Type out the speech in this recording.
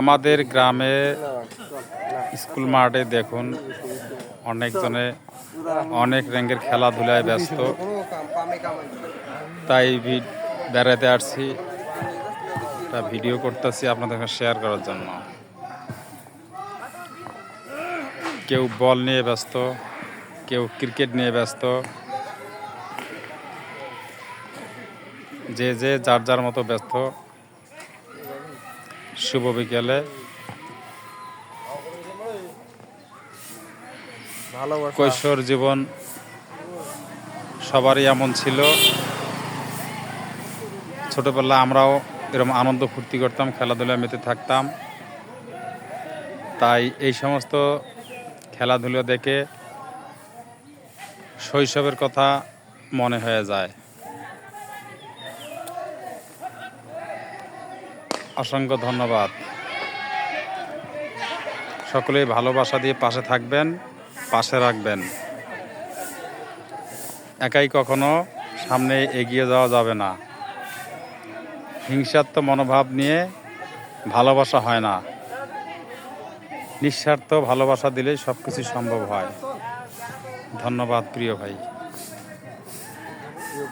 আমাদের গ্রামে স্কুল মাঠে দেখুন অনেকজনে অনেক রঙের খেলাধুলায় ব্যস্ত, তাই বেড়াতে আসছি, একটা ভিডিও করতেছি আপনাদের শেয়ার করার জন্য। কেউ বল নিয়ে ব্যস্ত, কেউ ক্রিকেট নিয়ে ব্যস্ত, যে যে যার যার মতো ব্যস্ত। শুভ বিকেলে। কৈশোর জীবন সবারই এমন ছিল, ছোটবেলা আমরাও এরকম আনন্দ ফুর্তি করতাম, খেলাধুলায় মেতে থাকতাম। তাই এই সমস্ত খেলাধুলা দেখে শৈশবের কথা মনে হয়ে যায়। অসংখ্য ধন্যবাদ। সকলেই ভালোবাসা দিয়ে পাশে থাকবেন, পাশে রাখবেন। একাই কখনো সামনে এগিয়ে যাওয়া যাবে না। হিংসাত্মক মনোভাব নিয়ে ভালোবাসা হয় না। নিঃস্বার্থ ভালোবাসা দিলেই সব কিছু সম্ভব হয়। ধন্যবাদ প্রিয় ভাই।